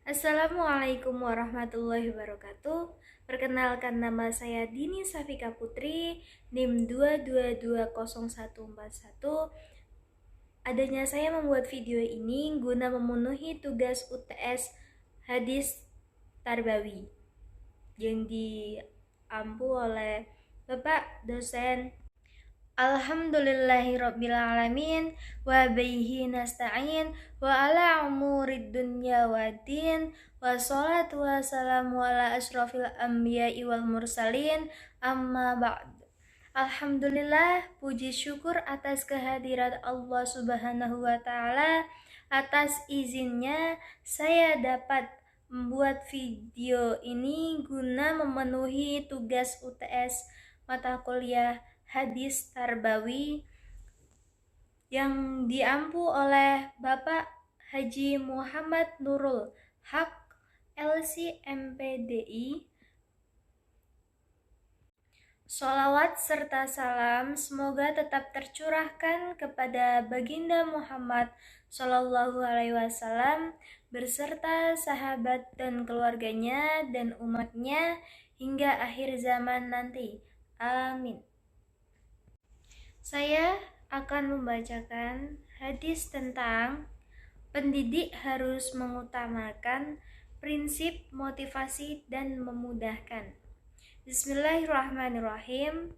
Assalamualaikum warahmatullahi wabarakatuh. Perkenalkan, nama saya Dini Safika Putri, NIM 2220141. Adanya saya membuat video ini guna memenuhi tugas UTS Hadis Tarbawi yang diampu oleh Bapak dosen. Alhamdulillahirrabbilalamin wa bihi nasta'in wa ala umurid dunya waddin wa salatu wa salamu ala ashrafil anbiya'i wal mursalin amma ba'd. Alhamdulillah, puji syukur atas kehadirat Allah Subhanahu wa Ta'ala. Atas izinnya saya dapat membuat video ini guna memenuhi tugas UTS mata kuliah Hadis Tarbawi yang diampu oleh Bapak Haji Muhammad Nurul Haq, LC MPDI. Sholawat serta salam semoga tetap tercurahkan kepada Baginda Muhammad Sallallahu Alaihi Wasallam berserta sahabat dan keluarganya dan umatnya hingga akhir zaman nanti. Amin. Saya akan membacakan hadis tentang pendidik harus mengutamakan prinsip motivasi dan memudahkan. Bismillahirrahmanirrahim.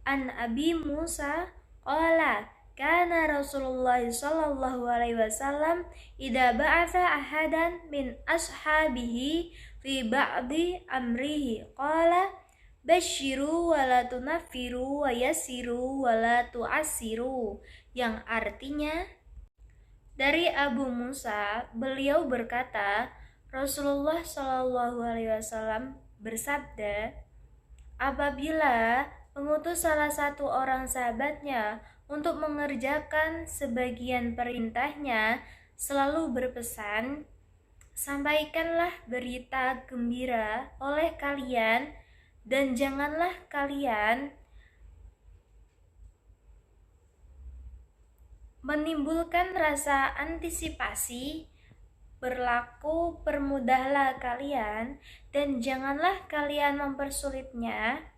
An Abi Musa qala kana Rasulullah sallallahu alaihi wasallam idza ba'atha ahadan min ashabihi fi ba'di amrihi qala basyiru wa la tunaffiru wa yassiru wa la tu'assiru, yang artinya dari Abu Musa, beliau berkata, Rasulullah sallallahu alaihi wasallam bersabda, apabila mengutus salah satu orang sahabatnya untuk mengerjakan sebagian perintahnya, selalu berpesan, sampaikanlah berita gembira oleh kalian dan janganlah kalian menimbulkan rasa antisipasi. Berlaku permudahlah kalian dan janganlah kalian mempersulitnya.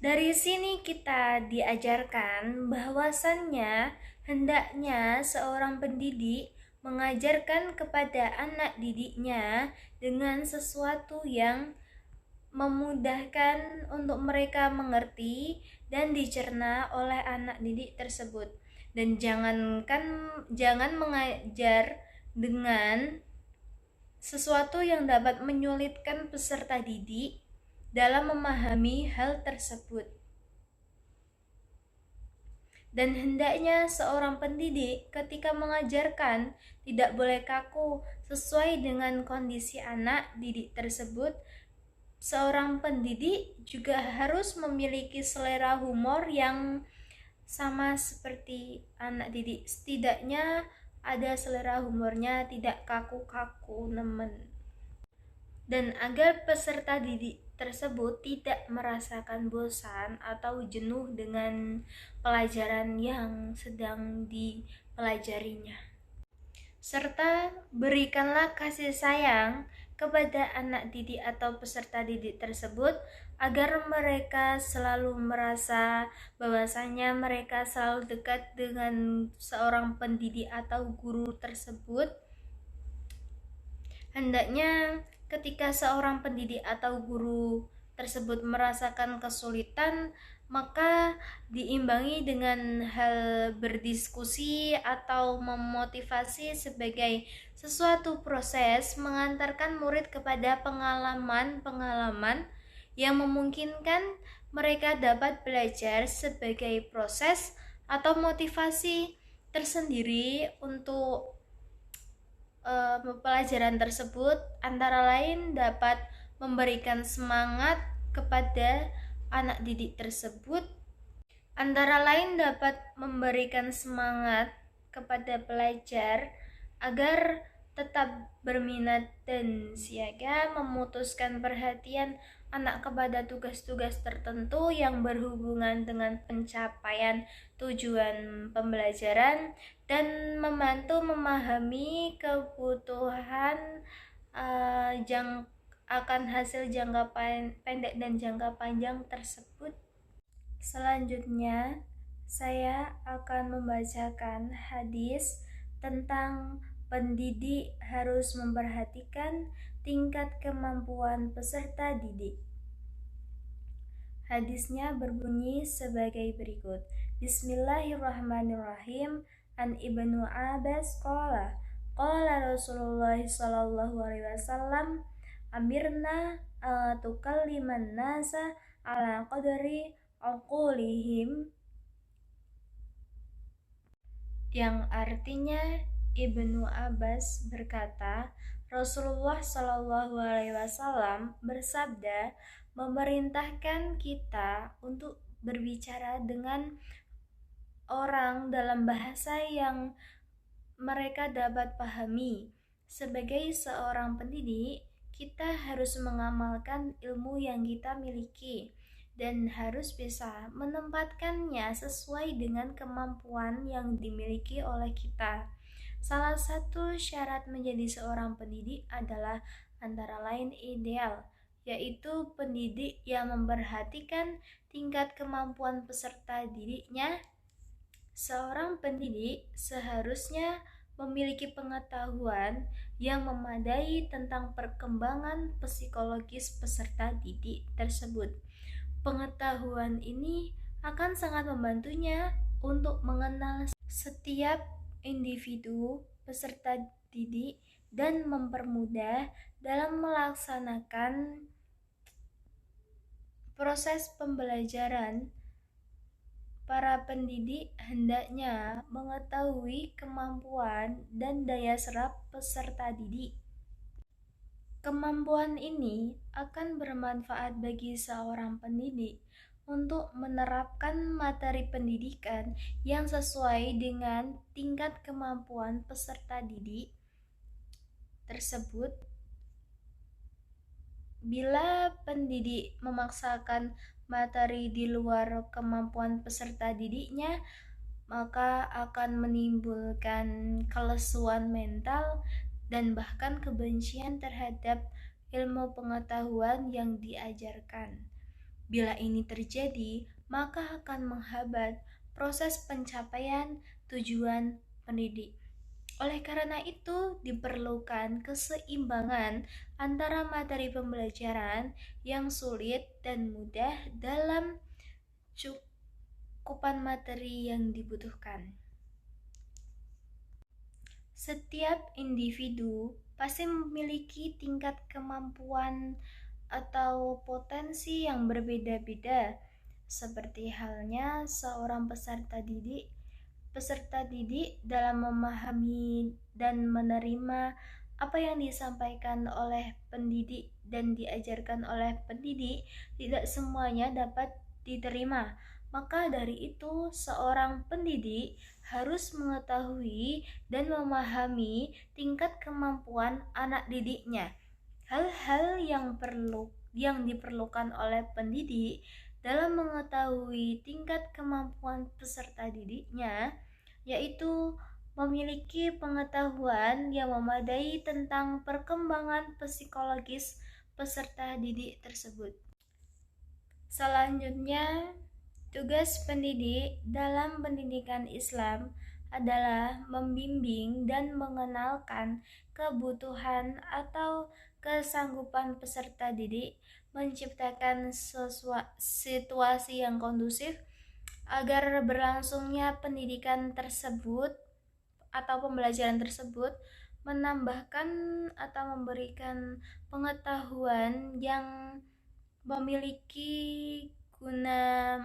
Dari sini kita diajarkan bahwasannya hendaknya seorang pendidik mengajarkan kepada anak didiknya dengan sesuatu yang memudahkan untuk mereka mengerti dan dicerna oleh anak didik tersebut. Dan jangan mengajar dengan sesuatu yang dapat menyulitkan peserta didik dalam memahami hal tersebut. Dan hendaknya seorang pendidik ketika mengajarkan tidak boleh kaku sesuai dengan kondisi anak didik tersebut. Seorang pendidik juga harus memiliki selera humor yang sama seperti anak didik. Setidaknya ada selera humornya, tidak kaku-kaku nemen. Dan agar peserta didik tersebut tidak merasakan bosan atau jenuh dengan pelajaran yang sedang dipelajarinya. Serta berikanlah kasih sayang kepada anak didik atau peserta didik tersebut agar mereka selalu merasa bahwasanya mereka selalu dekat dengan seorang pendidik atau guru tersebut. Hendaknya ketika seorang pendidik atau guru tersebut merasakan kesulitan, maka diimbangi dengan hal berdiskusi atau memotivasi sebagai sesuatu proses mengantarkan murid kepada pengalaman-pengalaman yang memungkinkan mereka dapat belajar sebagai proses atau motivasi tersendiri untuk pelajaran tersebut. Antara lain dapat memberikan semangat kepada anak didik tersebut, antara lain dapat memberikan semangat kepada pelajar agar tetap berminat dan siaga, memutuskan perhatian anak kepada tugas-tugas tertentu yang berhubungan dengan pencapaian tujuan pembelajaran dan membantu memahami kebutuhan akan hasil jangka pendek dan jangka panjang tersebut. Selanjutnya, saya akan membacakan hadis tentang pendidik harus memperhatikan tingkat kemampuan peserta didik. Hadisnya berbunyi sebagai berikut. Bismillahirrahmanirrahim. An Ibnu Abbas qala Rasulullah sallallahu alaihi wasallam amirna tukalliman nasa ala qadri uqulihim, yang artinya Ibnu Abbas berkata, Rasulullah Shallallahu Alaihi Wasallam bersabda, memerintahkan kita untuk berbicara dengan orang dalam bahasa yang mereka dapat pahami. Sebagai seorang pendidik, kita harus mengamalkan ilmu yang kita miliki dan harus bisa menempatkannya sesuai dengan kemampuan yang dimiliki oleh kita. Salah satu syarat menjadi seorang pendidik adalah antara lain ideal, yaitu pendidik yang memperhatikan tingkat kemampuan peserta didiknya. Seorang pendidik seharusnya memiliki pengetahuan yang memadai tentang perkembangan psikologis peserta didik tersebut. Pengetahuan ini akan sangat membantunya untuk mengenal setiap individu peserta didik dan mempermudah dalam melaksanakan proses pembelajaran. Para pendidik hendaknya mengetahui kemampuan dan daya serap peserta didik. Kemampuan ini akan bermanfaat bagi seorang pendidik untuk menerapkan materi pendidikan yang sesuai dengan tingkat kemampuan peserta didik tersebut. Bila pendidik memaksakan materi di luar kemampuan peserta didiknya, maka akan menimbulkan kelesuan mental dan bahkan kebencian terhadap ilmu pengetahuan yang diajarkan. Bila ini terjadi, maka akan menghambat proses pencapaian tujuan pendidik. Oleh karena itu, diperlukan keseimbangan antara materi pembelajaran yang sulit dan mudah dalam cakupan materi yang dibutuhkan. Setiap individu pasti memiliki tingkat kemampuan atau potensi yang berbeda-beda, seperti halnya seorang peserta didik dalam memahami dan menerima apa yang disampaikan oleh pendidik dan diajarkan oleh pendidik, tidak semuanya dapat diterima. Maka dari itu, seorang pendidik harus mengetahui dan memahami tingkat kemampuan anak didiknya. Hal-hal yang diperlukan oleh pendidik dalam mengetahui tingkat kemampuan peserta didiknya, yaitu memiliki pengetahuan yang memadai tentang perkembangan psikologis peserta didik tersebut. Selanjutnya, tugas pendidik dalam pendidikan Islam adalah membimbing dan mengenalkan kebutuhan atau kesanggupan peserta didik, menciptakan situasi yang kondusif agar berlangsungnya pendidikan tersebut atau pembelajaran tersebut, menambahkan atau memberikan pengetahuan yang memiliki guna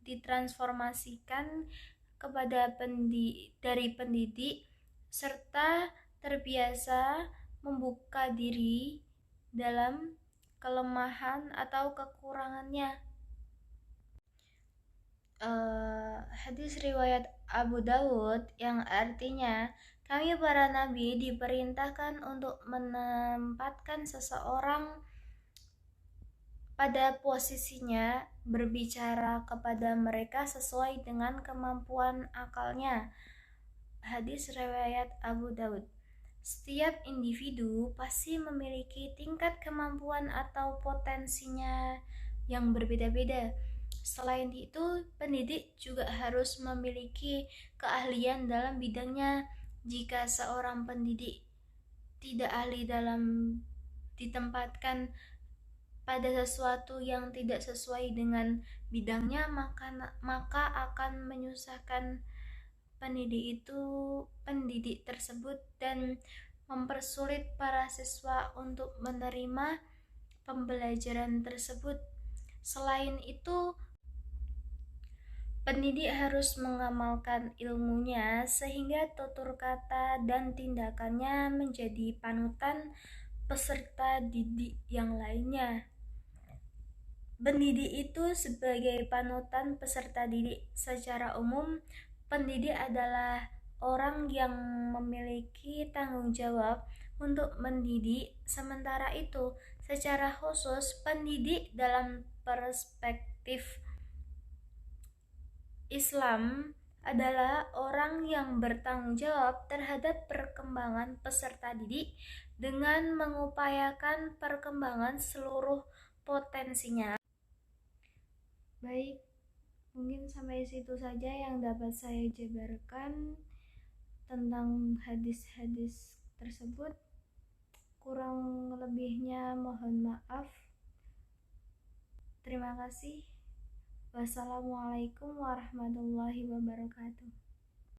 ditransformasikan kepada dari pendidik serta terbiasa membuka diri dalam kelemahan atau kekurangannya. Hadis riwayat Abu Dawud yang artinya, kami para nabi diperintahkan untuk menempatkan seseorang pada posisinya berbicara kepada mereka sesuai dengan kemampuan akalnya. Hadis riwayat Abu Daud. Setiap individu pasti memiliki tingkat kemampuan atau potensinya yang berbeda-beda. Selain itu, pendidik juga harus memiliki keahlian dalam bidangnya. Jika seorang pendidik tidak ahli dalam ditempatkan pada sesuatu yang tidak sesuai dengan bidangnya, maka akan menyusahkan pendidik tersebut dan mempersulit para siswa untuk menerima pembelajaran tersebut. Selain itu, pendidik harus mengamalkan ilmunya sehingga tutur kata dan tindakannya menjadi panutan peserta didik yang lainnya. Pendidik itu sebagai panutan peserta didik. Secara umum, pendidik adalah orang yang memiliki tanggung jawab untuk mendidik. Sementara itu, secara khusus, pendidik dalam perspektif Islam adalah orang yang bertanggung jawab terhadap perkembangan peserta didik dengan mengupayakan perkembangan seluruh potensinya. Baik, mungkin sampai situ saja yang dapat saya jabarkan tentang hadis-hadis tersebut. Kurang lebihnya mohon maaf. Terima kasih. Wassalamualaikum warahmatullahi wabarakatuh.